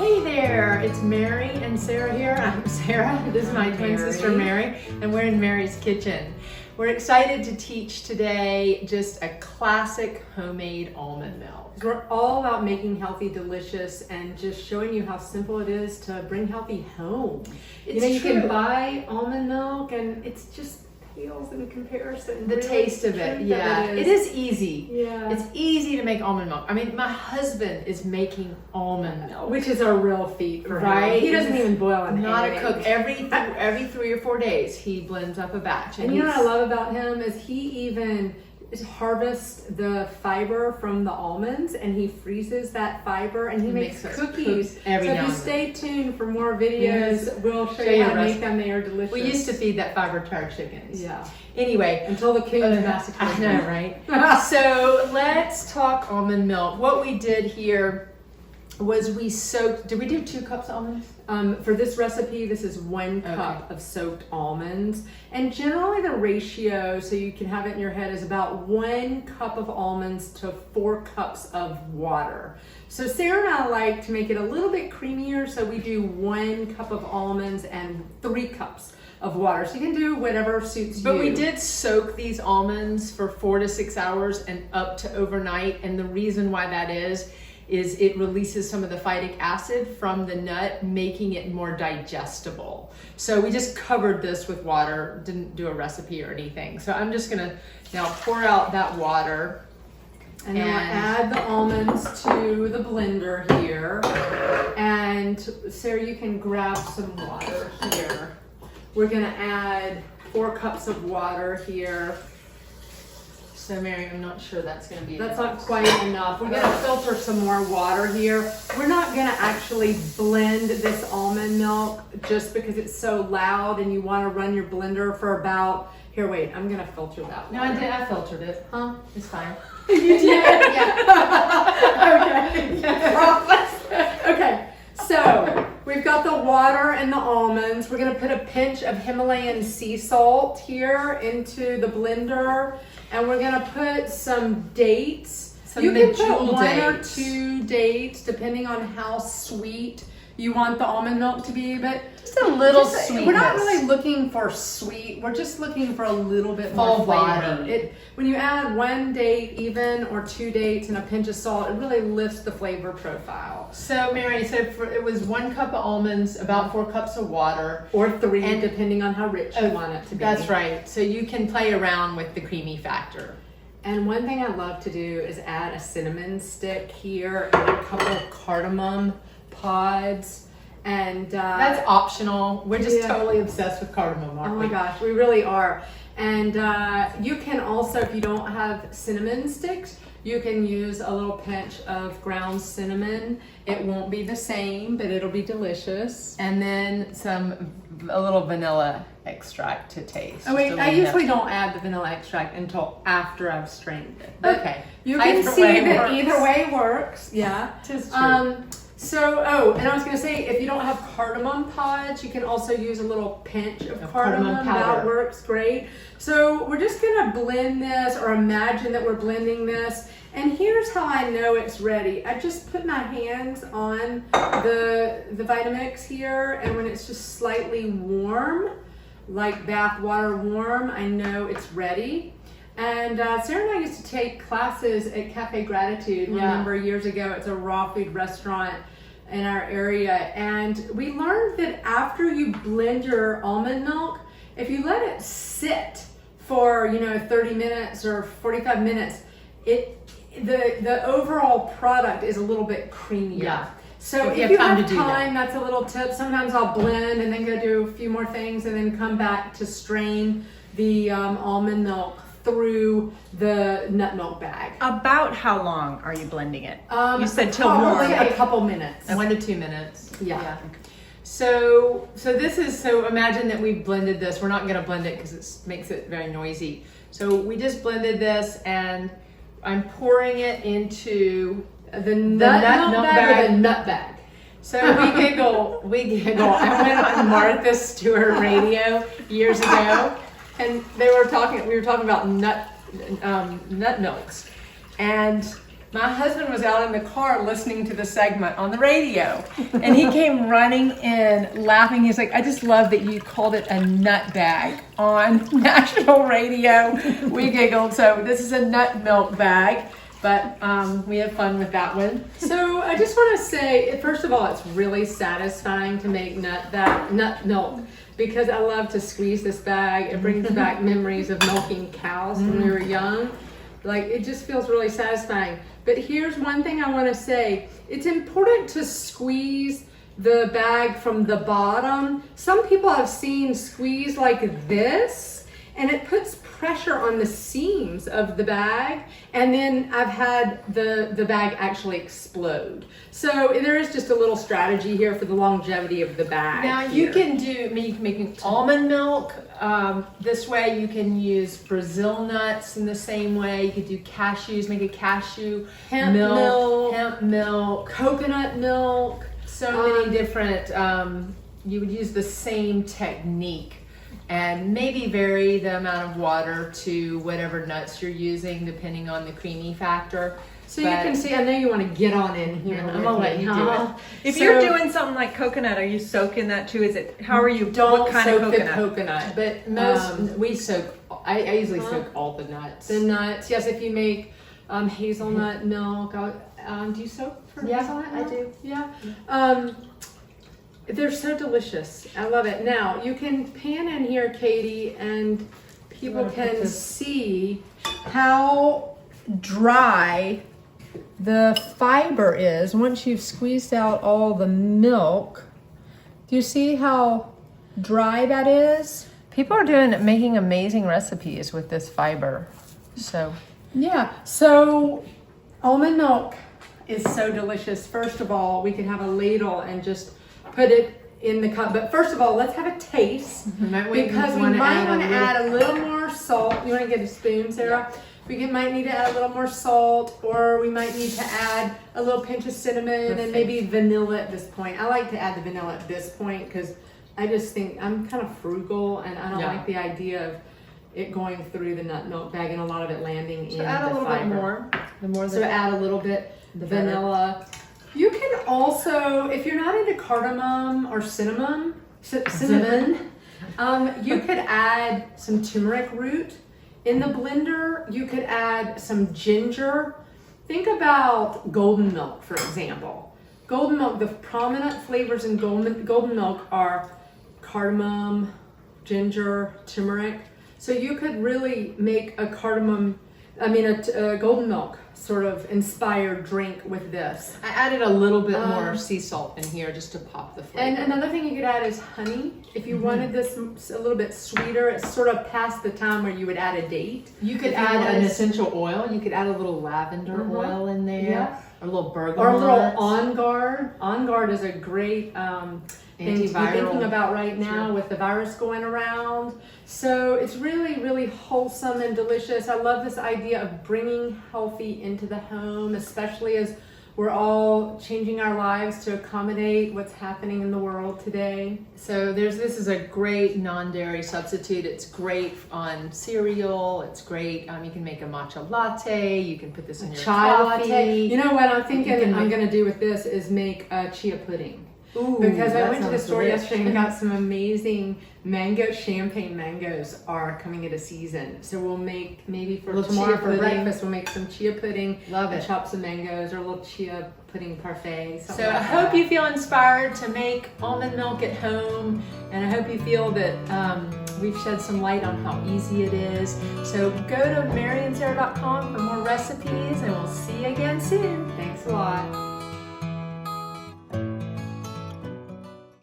Hey there, it's Mary and Sarah here. I'm Sarah, this is my twin sister Mary, and we're in Mary's kitchen. We're excited to teach today just a classic homemade almond milk. We're all about making healthy, delicious, and just showing you how simple it is to bring healthy home. You can buy almond milk and it's just pales in comparison. The taste of it, yeah. It is easy. Yeah. It's easy to make almond milk. I mean, my husband is making almond milk. Which is a real feat for him. Right? He doesn't even boil an egg. Not a cook. Every 3 or 4 days, he blends up a batch. And you know what I love about him is he even harvests the fiber from the almonds and he freezes that fiber and he makes cookies. So if you stay tuned for more videos, we'll show you how to make them. They are delicious. We used to feed that fiber to our chickens. Yeah. Anyway, until the coons massacred. I know, right? So let's talk almond milk. What we did here was we soaked. Did we do 2 cups of almonds? For this recipe, this is 1 cup of soaked almonds. And generally the ratio, so you can have it in your head, is about 1 cup of almonds to 4 cups of water. So Sarah and I like to make it a little bit creamier, so we do 1 cup of almonds and 3 cups of water. So you can do whatever suits you. But we did soak these almonds for 4 to 6 hours and up to overnight. And the reason why that is it releases some of the phytic acid from the nut, making it more digestible. So we just covered this with water, didn't do a recipe or anything. So I'm just gonna now pour out that water. And then we'll add the almonds to the blender here. And Sarah, you can grab some water here. We're gonna add 4 cups of water here. So Mary, I'm not sure that's going to be That's not quite enough. We're going to filter some more water here. We're not going to actually blend this almond milk just because it's so loud and you want to run your blender for about, here wait, I'm going to filter that water. No, I did, I filtered it. Huh? It's fine. You did? Yeah. Okay. Okay, so we've got the water and the almonds. We're going to put a pinch of Himalayan sea salt here into the blender. And we're gonna put some dates. You can put 1 or 2 dates, depending on how sweet you want the almond milk to be. But just a little sweetness. We're not really looking for sweet. We're just looking for a little bit more flavor. When you add 1 date, even or 2 dates, and a pinch of salt, it really lifts the flavor profile. So Mary said it was 1 cup of almonds, about 4 cups of water, or 3, and depending on how rich you want it to be. That's right. So you can play around with the creamy factor. And one thing I love to do is add a cinnamon stick here and a couple of cardamom pods. And that's optional. We're just totally obsessed with cardamom, aren't we? Oh my gosh, we really are. And you can also, if you don't have cinnamon sticks, you can use a little pinch of ground cinnamon. It won't be the same, but it'll be delicious. And then a little vanilla extract to taste. Oh wait, I usually don't add the vanilla extract until after I've strained it. But okay. You can see that either way works. Yeah. Tis true. And I was going to say, if you don't have cardamom pods, you can also use a little pinch of cardamom powder. That works great. So we're just going to blend this, or imagine that we're blending this. And here's how I know it's ready. I just put my hands on the Vitamix here, and when it's just slightly warm, like bath water warm, I know it's ready. And Sarah and I used to take classes at Cafe Gratitude. Remember years ago, it's a raw food restaurant in our area. And we learned that after you blend your almond milk, if you let it sit for 30 minutes or 45 minutes, the overall product is a little bit creamier. Yeah. So if you have time, that's a little tip. Sometimes I'll blend and then go do a few more things and then come back to strain the almond milk through the nut milk bag. About how long are you blending it? You said till probably warm. a couple minutes. 1 to 2 minutes. Yeah. So imagine that we blended this. We're not going to blend it because it makes it very noisy. So we just blended this, and I'm pouring it into the nut milk bag. Or the nut bag. So we giggle. I went on Martha Stewart radio years ago, and we were talking about nut milks, and My husband was out in the car listening to the segment on the radio, and he came running in laughing. He's like, I just love that you called it a nut bag on national radio. We giggled. So this is a nut milk bag, but we have fun with that one. So I just want to say, first of all, it's really satisfying to make nut milk, because I love to squeeze this bag. It brings back memories of milking cows when we were young. Like, it just feels really satisfying. But here's one thing I want to say. It's important to squeeze the bag from the bottom. Some people I've seen squeeze like this, and it puts pressure on the seams of the bag, and then I've had the bag actually explode. So there is just a little strategy here for the longevity of the bag. Now you can make almond milk this way. You can use Brazil nuts in the same way. You could do cashews, make a cashew hemp milk, coconut milk. So many different, you would use the same technique and maybe vary the amount of water to whatever nuts you're using depending on the creamy factor. So you can see, I know you want to get on in here. I'm gonna let you do it. If you're doing something like coconut, are you soaking that too? Is it, how are you, what kind soak of the coconut? But most, we soak, I usually soak all the nuts. The nuts, yes, if you make hazelnut milk, do you soak for hazelnut? I do. Yeah. They're so delicious. I love it. Now, you can pan in here, Katie, and people can see how dry the fiber is once you've squeezed out all the milk. Do you see how dry that is? People are making amazing recipes with this fiber. So yeah, so almond milk is so delicious. First of all, we can have a ladle and just put it in the cup. But first of all, let's have a taste, because we might want to add a little more salt. You want to get a spoon, Sarah? Yeah. We might need to add a little more salt, or we might need to add a little pinch of cinnamon and maybe vanilla at this point. I like to add the vanilla at this point because I just think I'm kind of frugal, and I don't like the idea of it going through the nut milk bag and a lot of it landing in the fiber. So add a little bit more. So add a little bit the vanilla. You can also, if you're not into cardamom or cinnamon, you could add some turmeric root in the blender. You could add some ginger. Think about golden milk, for example. Golden milk, the prominent flavors in golden milk are cardamom, ginger, turmeric. So you could really make a golden milk sort of inspired drink with this. I added a little bit more sea salt in here just to pop the flavor. And another thing you could add is honey. If you wanted this a little bit sweeter, it's sort of past the time where you would add a date. You could add an essential oil. You could add a little lavender oil in there. Yeah. Or a little bergamot. Or a little On Guard. On Guard is a great thing to be thinking about right now with the virus going around. So it's really, really wholesome and delicious. I love this idea of bringing healthy into the home, especially as we're all changing our lives to accommodate what's happening in the world today. So this is a great non-dairy substitute. It's great on cereal. It's great. You can make a matcha latte. You can put this in your chai coffee. Latte. You know what I'm thinking I'm going to do with this is make a chia pudding. Ooh, because I went to the store yesterday and got some amazing champagne mangoes are coming into season. So we'll make, maybe for tomorrow for breakfast, we'll make some chia pudding. Love it. Chop some mangoes or a little chia pudding parfait. So I hope you feel inspired to make almond milk at home, and I hope you feel that we've shed some light on how easy it is. So go to maryandsarah.com for more recipes, and we'll see you again.